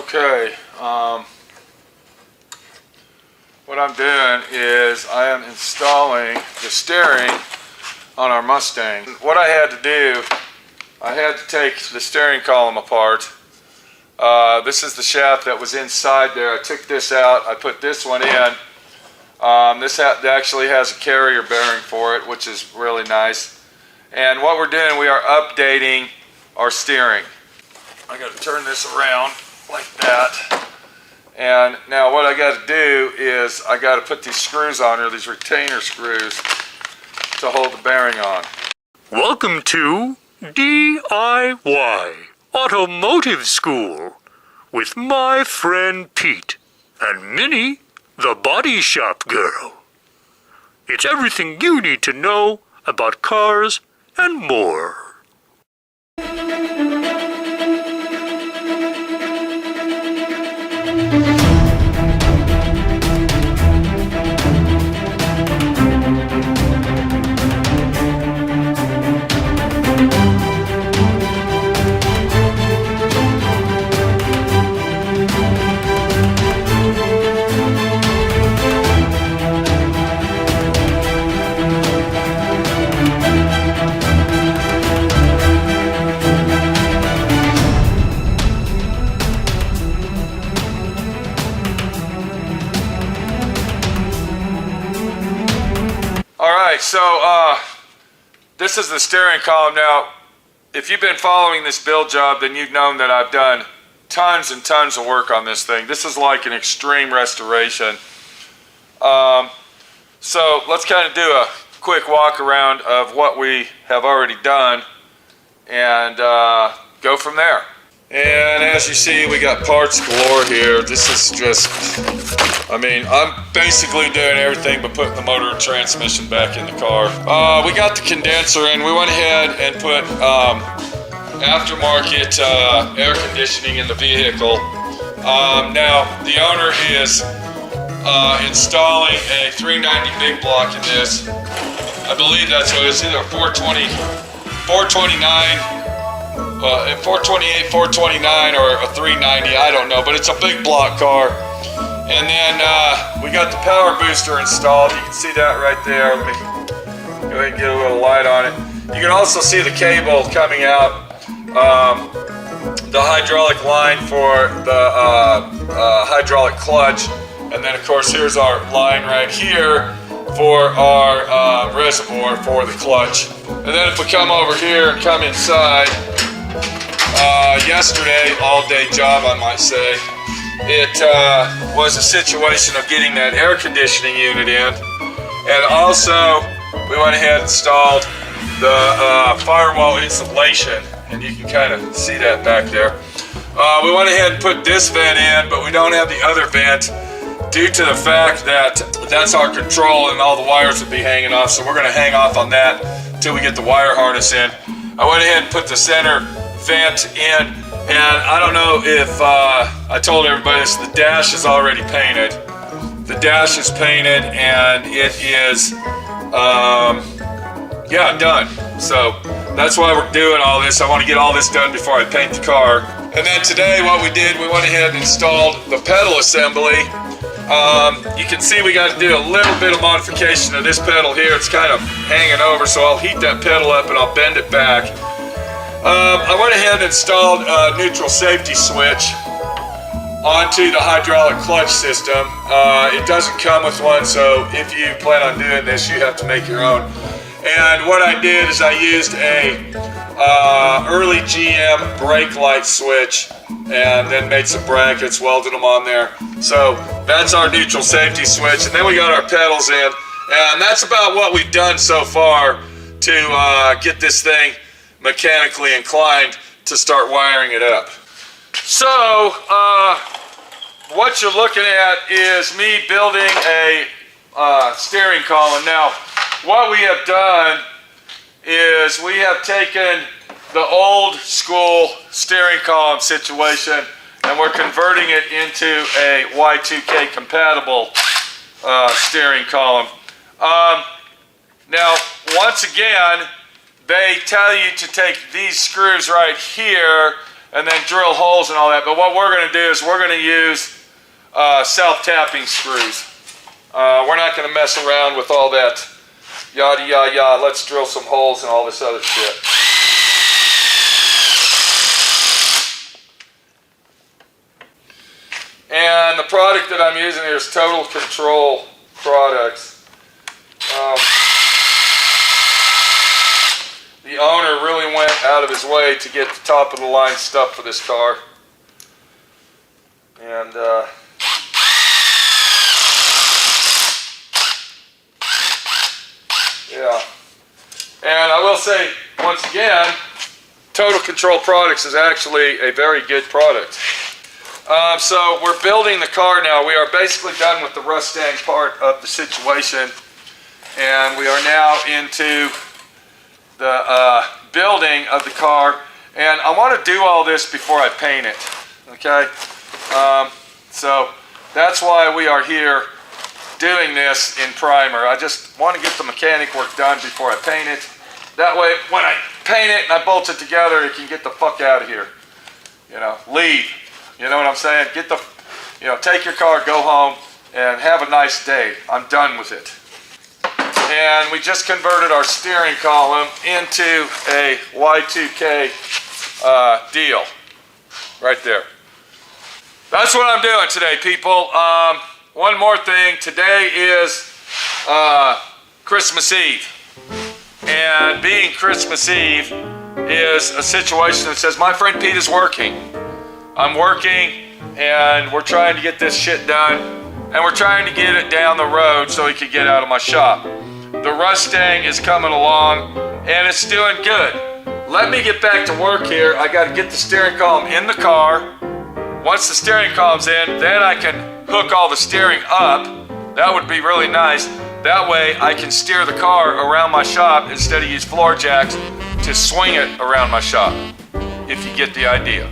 Okay, what I'm doing is I am installing the steering on our Mustang. What I had to do, I had to take the steering column apart. This is the shaft that was inside there. I took this out, I put this one in. This actually has a carrier bearing for it, which is really nice. And what we're doing, we are updating our steering. I got to turn this around like that. And now what I got to do is I got to put these screws on here, these retainer screws, to hold the bearing on. Welcome to D.I.Y. Automotive School with my friend Pete and Minnie, the body shop girl. It's everything you need to know about cars and more. Alright, so this is the steering column. Now, if you've been following this build job, then you've known that I've done tons and tons of work on this thing. This is like an extreme restoration. So let's kind of do a quick walk around of what we have already done and go from there. And as you see, we got parts galore here. This is just, I mean, I'm basically doing everything but putting the motor and transmission back in the car. We got the condenser in. We went ahead and put aftermarket air conditioning in the vehicle. Now, the owner is installing a 390 big block in this. I believe that's what it is, either 420, 429, 428, 429, or a 390, I don't know, but it's a big block car. And then we got the power booster installed. You can see that right there. Let me go ahead and get a little light on it. You can also see the cable coming out, the hydraulic line for the hydraulic clutch. And then, of course, here's our line right here for our reservoir for the clutch. And then if we come over here and come inside, yesterday, all-day job, I might say, it was a situation of getting that air conditioning unit in. And also, we went ahead and installed the firewall insulation, and you can kind of see that back there. We went ahead and put this vent in, but we don't have the other vent due to the fact that that's our control and all the wires would be hanging off, so we're going to hang off on that until we get the wire harness in. I went ahead and put the center vent in, and I don't know if I told everybody this, the dash is already painted. The dash is painted, and it is, yeah, done. So that's why we're doing all this. I want to get all this done before I paint the car. And then today what we did, we went ahead and installed the pedal assembly. You can see we got to do a little bit of modification of this pedal here. It's kind of hanging over, so I'll heat that pedal up and I'll bend it back. I went ahead and installed a neutral safety switch onto the hydraulic clutch system. It doesn't come with one, so if you plan on doing this, you have to make your own. And what I did is I used a early GM brake light switch and then made some brackets, welded them on there. So that's our neutral safety switch. And then we got our pedals in. And that's about what we've done so far to get this thing mechanically inclined to start wiring it up. So what you're looking at is me building a steering column. Now, what we have done is we have taken the old school steering column situation and we're converting it into a Y2K compatible steering column. Now, once again, they tell you to take these screws right here and then drill holes and all that. But what we're going to do is we're going to use self-tapping screws. We're not going to mess around with all that yada yada yada. Let's drill some holes and all this other shit. And the product that I'm using here is Total Control Products. The owner really went out of his way to get the top of the line stuff for this car. And yeah. And I will say, once again, Total Control Products is actually a very good product. So we're building the car now. We are basically done with the Mustang part of the situation, and we are now into the building of the car. And I want to do all this before I paint it. Okay, so that's why we are here doing this in primer. I just want to get the mechanic work done before I paint it. That way, when I paint it and I bolt it together, it can get the fuck out of here. You know, leave. You know what I'm saying? Get the, you know, take your car, go home, and have a nice day. I'm done with it. And we just converted our steering column into a Y2K deal. Right there. That's what I'm doing today, people. One more thing. Today is Christmas Eve. And being Christmas Eve is a situation that says, my friend Pete is working. I'm working, and we're trying to get this shit done, and we're trying to get it down the road so he can get out of my shop. The Mustang is coming along, and it's doing good. Let me get back to work here. I got to get the steering column in the car. Once the steering column's in, then I can hook all the steering up. That would be really nice. That way I can steer the car around my shop instead of use floor jacks to swing it around my shop, if you get the idea.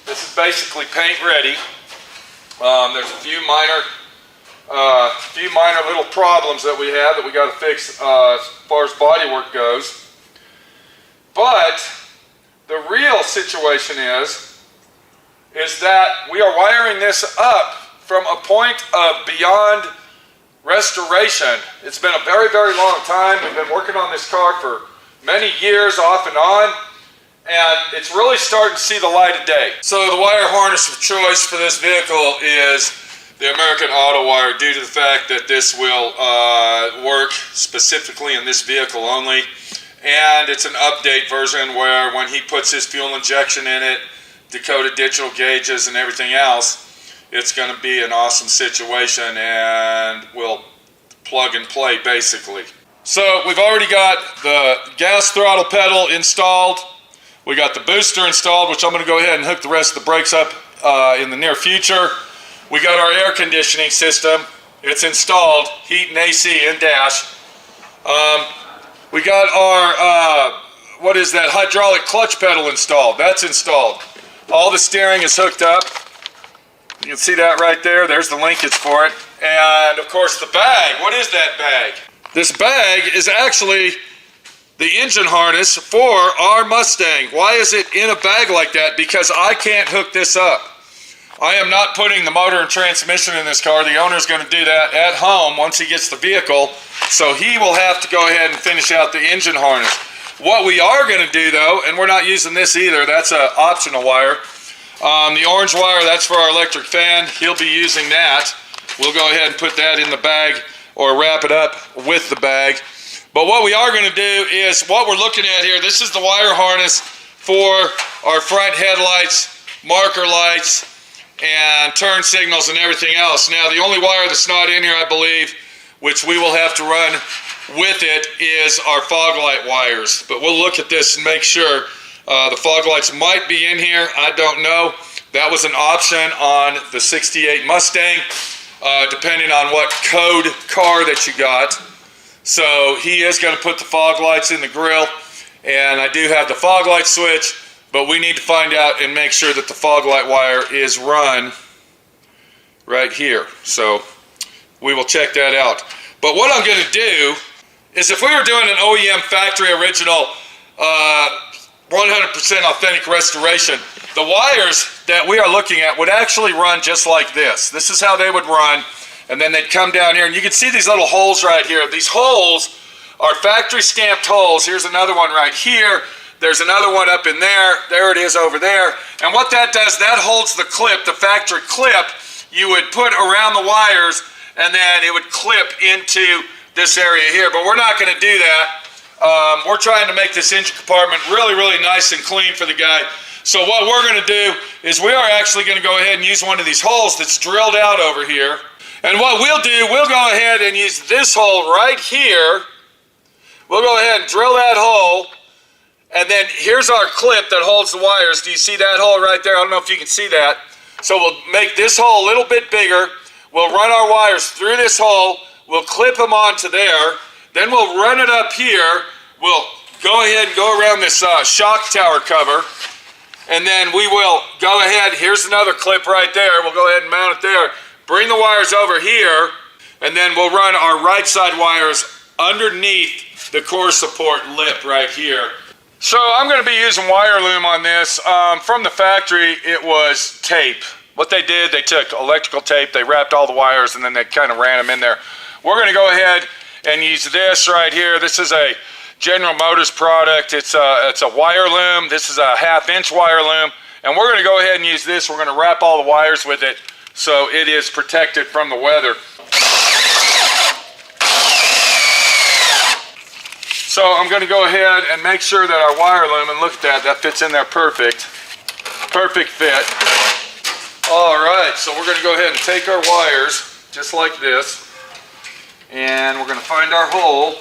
This is basically paint ready. There's a few minor little problems that we have that we got to fix as far as body work goes. But the real situation is that we are wiring this up from a point of beyond restoration. It's been a very, very long time. We've been working on this car for many years off and on, and it's really starting to see the light of day. So the wire harness of choice for this vehicle is the American Auto Wire, due to the fact that this will work specifically in this vehicle only. And it's an update version where when he puts his fuel injection in it, Dakota digital gauges and everything else, it's going to be an awesome situation and will plug and play basically. So we've already got the gas throttle pedal installed. We got the booster installed, which I'm going to go ahead and hook the rest of the brakes up in the near future. We got our air conditioning system. It's installed, heat and AC and dash. We got our, what is that, hydraulic clutch pedal installed. That's installed. All the steering is hooked up. You can see that right there. There's the linkage for it. And of course the bag. What is that bag? This bag is actually the engine harness for our Mustang. Why is it in a bag like that? Because I can't hook this up. I am not putting the motor and transmission in this car. The owner's going to do that at home once he gets the vehicle. So he will have to go ahead and finish out the engine harness. What we are going to do though, and we're not using this either, that's an optional wire. The orange wire, that's for our electric fan. He'll be using that. We'll go ahead and put that in the bag or wrap it up with the bag. But what we are going to do is what we're looking at here. This is the wire harness for our front headlights, marker lights, and turn signals and everything else. Now, the only wire that's not in here, I believe, which we will have to run with it, is our fog light wires. But we'll look at this and make sure. The fog lights might be in here, I don't know. That was an option on the 68 Mustang, depending on what code car that you got. So he is going to put the fog lights in the grill, and I do have the fog light switch, but we need to find out and make sure that the fog light wire is run right here. So we will check that out. But what I'm going to do is, if we were doing an OEM factory original 100% authentic restoration, the wires that we are looking at would actually run just like this. This is how they would run, and then they'd come down here, and you can see these little holes right here. These holes are factory stamped holes. Here's another one right here. There's another one up in there. There it is over there. And what that does, that holds the clip, the factory clip you would put around the wires, and then it would clip into this area here. But we're not going to do that. We're trying to make this engine compartment really, really nice and clean for the guy. So what we're going to do is we are actually going to go ahead and use one of these holes that's drilled out over here. And what we'll do, we'll go ahead and use this hole right here. We'll go ahead and drill that hole. And then here's our clip that holds the wires. Do you see that hole right there? I don't know if you can see that. So we'll make this hole a little bit bigger. We'll run our wires through this hole. We'll clip them onto there. Then we'll run it up here. We'll go ahead and go around this shock tower cover. And then we will go ahead. Here's another clip right there. We'll go ahead and mount it there. Bring the wires over here. And then we'll run our right side wires underneath the core support lip right here. So I'm going to be using wire loom on this. From the factory, it was tape. What they did, they took electrical tape, they wrapped all the wires, and then they kind of ran them in there. We're going to go ahead and use this right here. This is a General Motors product. It's a wire loom. This is a 1/2-inch wire loom, and we're going to go ahead and use this. We're going to wrap all the wires with it so it is protected from the weather. So I'm going to go ahead and make sure that our wire loom, and look at that fits in there perfect. Perfect fit. All right, so we're going to go ahead and take our wires just like this, and we're going to find our hole,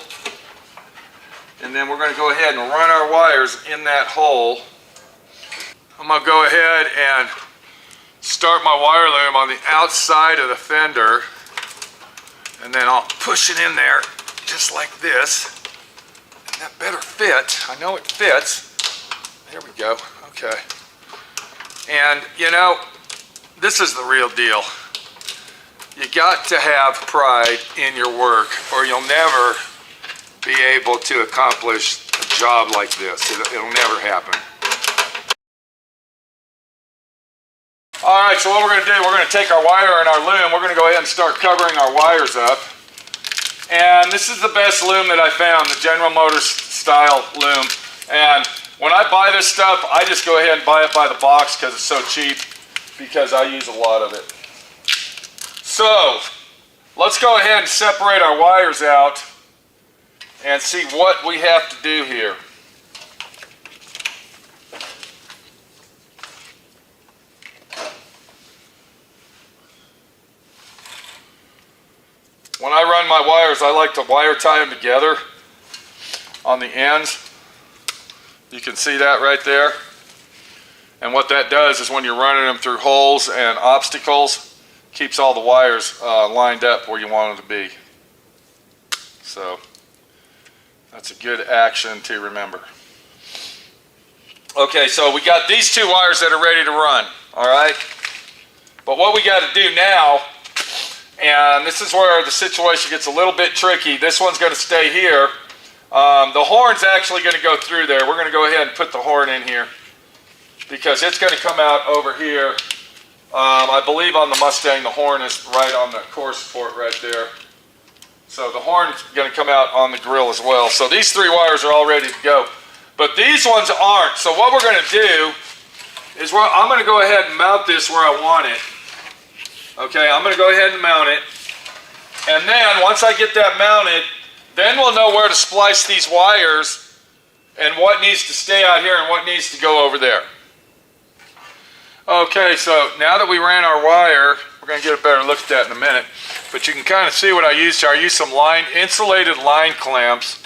and then we're going to go ahead and run our wires in that hole. I'm going to go ahead and start my wire loom on the outside of the fender, and then I'll push it in there just like this. And that better fit. I know it fits. There we go. Okay. And you know, this is the real deal. You got to have pride in your work, or you'll never be able to accomplish a job like this. It'll never happen. All right, so what we're going to do, we're going to take our wire and our loom, we're going to go ahead and start covering our wires up. And this is the best loom that I found, the General Motors style loom. And when I buy this stuff, I just go ahead and buy it by the box because it's so cheap, because I use a lot of it. So let's go ahead and separate our wires out and see what we have to do here. When I run my wires, I like to wire tie them together on the ends. You can see that right there. And what that does is when you're running them through holes and obstacles, keeps all the wires lined up where you want them to be. So that's a good action to remember. Okay, so we got these two wires that are ready to run, all right? But what we got to do now, and this is where the situation gets a little bit tricky. This one's going to stay here. The horn's actually going to go through there. We're going to go ahead and put the horn in here because it's going to come out over here. I believe on the Mustang, the horn is right on the core support right there. So the horn's going to come out on the grill as well. So these three wires are all ready to go. But these ones aren't. So what we're going to do is I'm going to go ahead and mount this where I want it. Okay, I'm going to go ahead and mount it. And then once I get that mounted, then we'll know where to splice these wires and what needs to stay out here and what needs to go over there. Okay, so now that we ran our wire, we're going to get a better look at that in a minute, but you can kind of see what I used here. I used some insulated line clamps.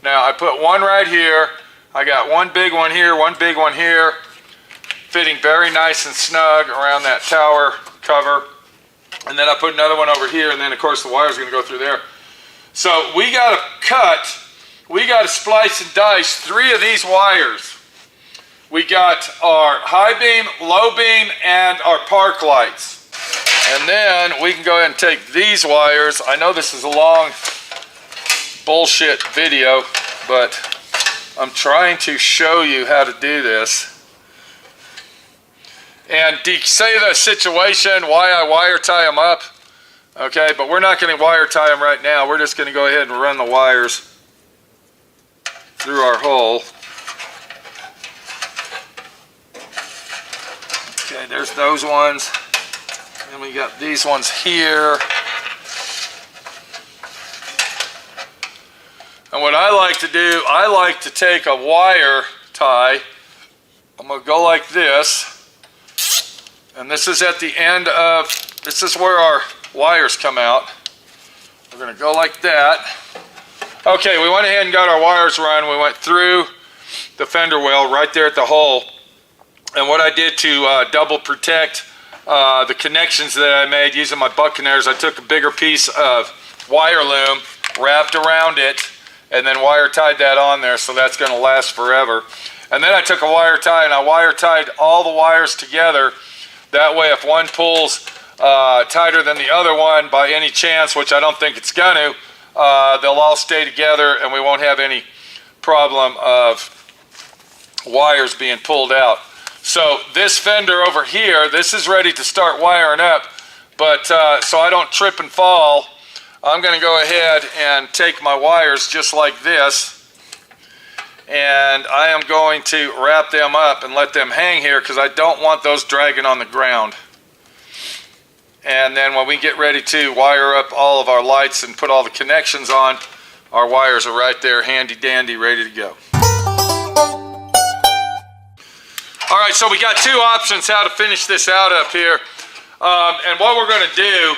Now I put one right here, I got one big one here, fitting very nice and snug around that tower cover, and then I put another one over here, and then of course the wire's going to go through there. So we got to splice and dice 3 of these wires. We got our high beam, low beam, and our park lights. And then we can go ahead and take these wires. I know this is a long bullshit video, but I'm trying to show you how to do this. And say the situation, why I wire tie them up. Okay, but we're not going to wire tie them right now. We're just going to go ahead and run the wires through our hole. Okay, there's those ones. And we got these ones here. And what I like to do, I like to take a wire tie. I'm going to go like this. And this is at the end of, this is where our wires come out. We're going to go like that. Okay, we went ahead and got our wires run. We went through the fender well right there at the hole. And what I did to double protect the connections that I made using my Buccaneers, I took a bigger piece of wire loom, wrapped around it, and then wire tied that on there, so that's going to last forever. And then I took a wire tie and I wire tied all the wires together. That way if one pulls tighter than the other one by any chance, which I don't think it's going to, they'll all stay together and we won't have any problem of wires being pulled out. So this fender over here, this is ready to start wiring up, but so I don't trip and fall, I'm going to go ahead and take my wires just like this, and I am going to wrap them up and let them hang here because I don't want those dragging on the ground. And then when we get ready to wire up all of our lights and put all the connections on, our wires are right there, handy dandy, ready to go. Alright, so we got 2 options how to finish this out up here. And what we're going to do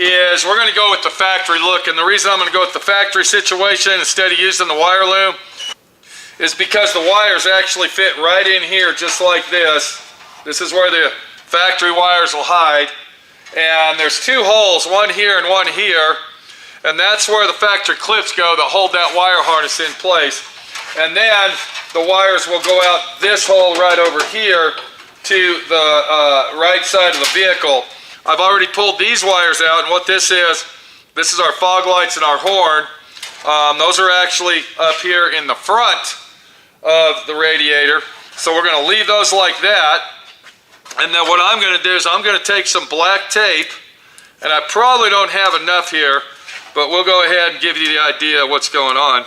is we're going to go with the factory look. And the reason I'm going to go with the factory situation instead of using the wire loom is because the wires actually fit right in here just like this. This is where the factory wires will hide. And there's 2 holes, one here and one here. And that's where the factory clips go that hold that wire harness in place. And then the wires will go out this hole right over here to the right side of the vehicle. I've already pulled these wires out, and what this is our fog lights and our horn. Those are actually up here in the front of the radiator. So we're going to leave those like that. And then what I'm going to do is I'm going to take some black tape, and I probably don't have enough here, but we'll go ahead and give you the idea of what's going on.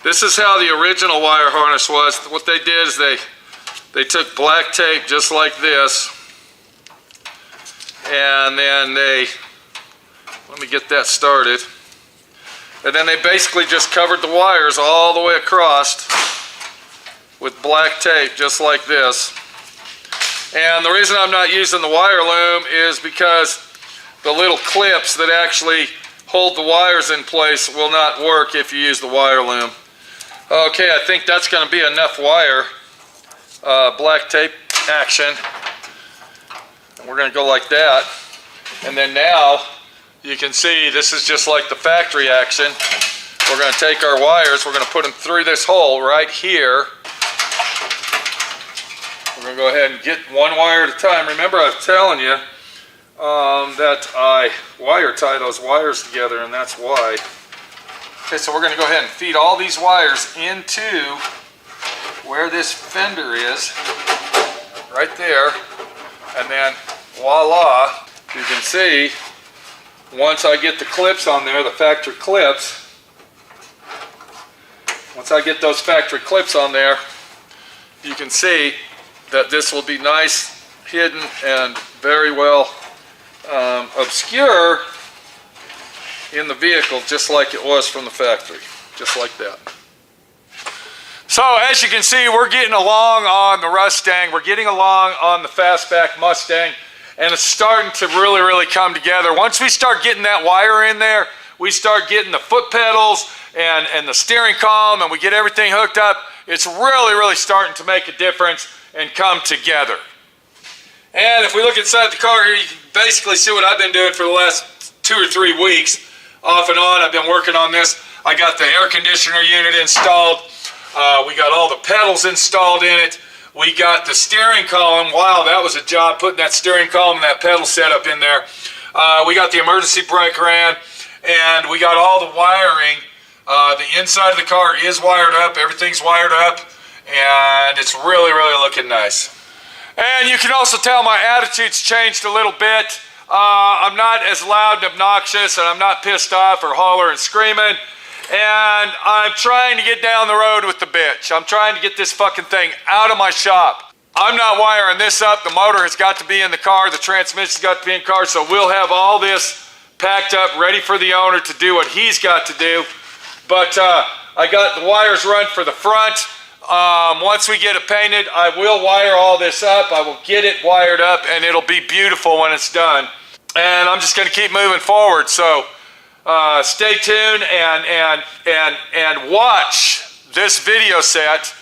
This is how the original wire harness was. What they did is they took black tape just like this, and then let me get that started, and then they basically just covered the wires all the way across with black tape just like this. And the reason I'm not using the wire loom is because the little clips that actually hold the wires in place will not work if you use the wire loom. Okay, I think that's going to be enough wire, black tape action. And we're going to go like that. And then now you can see this is just like the factory action. We're going to take our wires, we're going to put them through this hole right here. We're going to go ahead and get one wire at a time. Remember, I was telling you that I wire tie those wires together, and that's why. Okay, so we're going to go ahead and feed all these wires into where this fender is, right there, and then voila, you can see once I get the clips on there, the factory clips, once I get those factory clips on there, you can see that this will be nice, hidden, and very well obscure in the vehicle just like it was from the factory, just like that. So as you can see, we're getting along on the Mustang, we're getting along on the fastback Mustang, and it's starting to really come together. Once we start getting that wire in there, we start getting the foot pedals and the steering column, and we get everything hooked up, it's really starting to make a difference and come together. And if we look inside the car here, you can basically see what I've been doing for the last 2 or 3 weeks. Off and on, I've been working on this. I got the air conditioner unit installed. We got all the pedals installed in it. We got the steering column. Wow, that was a job putting that steering column and that pedal setup in there. We got the emergency brake ran, and we got all the wiring. The inside of the car is wired up. Everything's wired up, and it's really looking nice. And you can also tell my attitude's changed a little bit. I'm not as loud and obnoxious, and I'm not pissed off or holler and screaming. And I'm trying to get down the road with the bitch. I'm trying to get this fucking thing out of my shop. I'm not wiring this up. The motor has got to be in the car. The transmission's got to be in the car. So we'll have all this packed up, ready for the owner to do what he's got to do. But I got the wires run for the front. Once we get it painted, I will wire all this up. I will get it wired up, and it'll be beautiful when it's done. And I'm just going to keep moving forward. So stay tuned and watch this video set.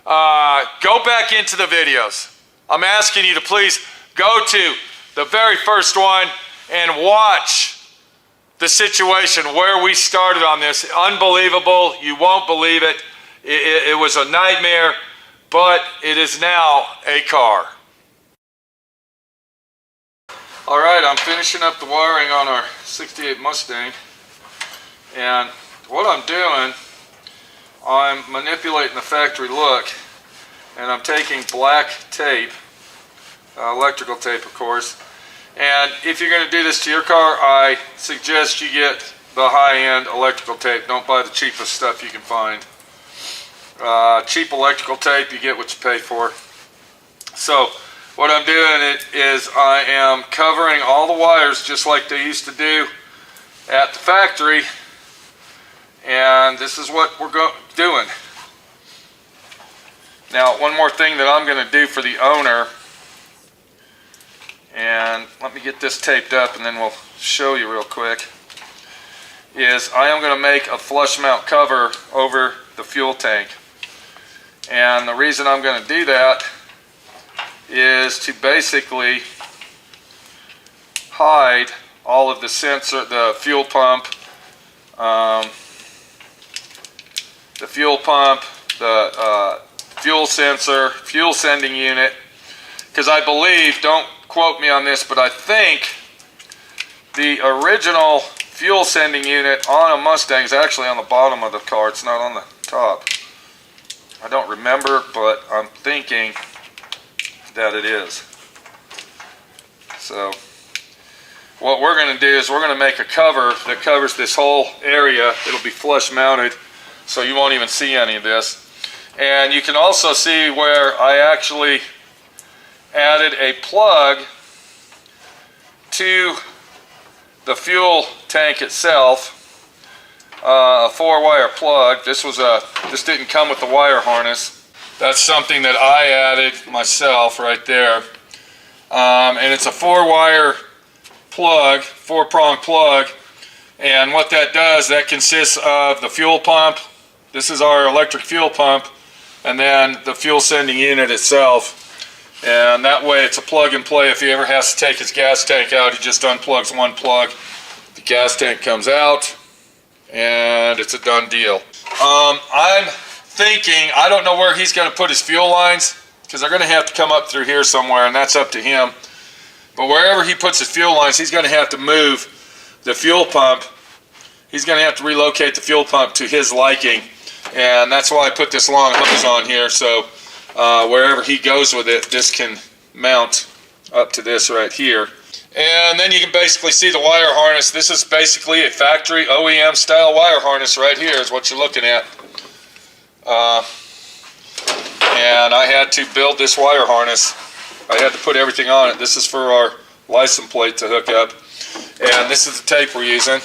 Go back into the videos. I'm asking you to please go to the very first one and watch the situation where we started on this. Unbelievable. You won't believe it. It was a nightmare, but it is now a car. All right, I'm finishing up the wiring on our 68 Mustang, and what I'm doing, I'm manipulating the factory look, and I'm taking black tape, electrical tape of course, and if you're going to do this to your car, I suggest you get the high-end electrical tape. Don't buy the cheapest stuff you can find. Cheap electrical tape, you get what you pay for. So what I'm doing is I am covering all the wires just like they used to do at the factory, and this is what we're doing. Now, one more thing that I'm going to do for the owner, and let me get this taped up and then we'll show you real quick, is I am going to make a flush mount cover over the fuel tank. And the reason I'm going to do that is to basically hide all of the sensor, the fuel pump, the fuel sensor, fuel sending unit, because I believe, don't quote me on this, but I think the original fuel sending unit on a Mustang is actually on the bottom of the car. It's not on the top. I don't remember, but I'm thinking that it is. So what we're going to do is we're going to make a cover that covers this whole area. It'll be flush mounted, so you won't even see any of this. And you can also see where I actually added a plug to the fuel tank itself. A 4-wire plug. This didn't come with the wire harness. That's something that I added myself right there. And it's a 4-wire plug, 4-prong plug. And what that does, that consists of the fuel pump. This is our electric fuel pump, and then the fuel sending unit itself. And that way it's a plug and play. If he ever has to take his gas tank out, he just unplugs one plug. The gas tank comes out, and it's a done deal. I'm thinking, I don't know where he's going to put his fuel lines, because they're going to have to come up through here somewhere, and that's up to him. But wherever he puts his fuel lines, he's going to have to move the fuel pump. He's going to have to relocate the fuel pump to his liking, and that's why I put this long hose on here, so wherever he goes with it, this can mount up to this right here. And then you can basically see the wire harness. This is basically a factory OEM style wire harness right here is what you're looking at. And I had to build this wire harness. I had to put everything on it. This is for our license plate to hook up. And this is the tape we're using.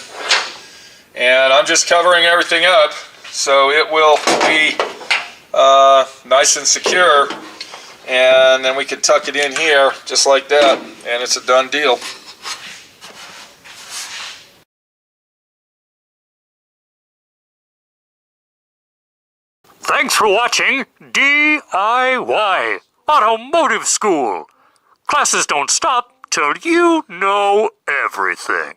And I'm just covering everything up so it will be nice and secure. And then we can tuck it in here just like that, and it's a done deal. Thanks for watching D.I.Y. Automotive School. Classes don't stop till you know everything.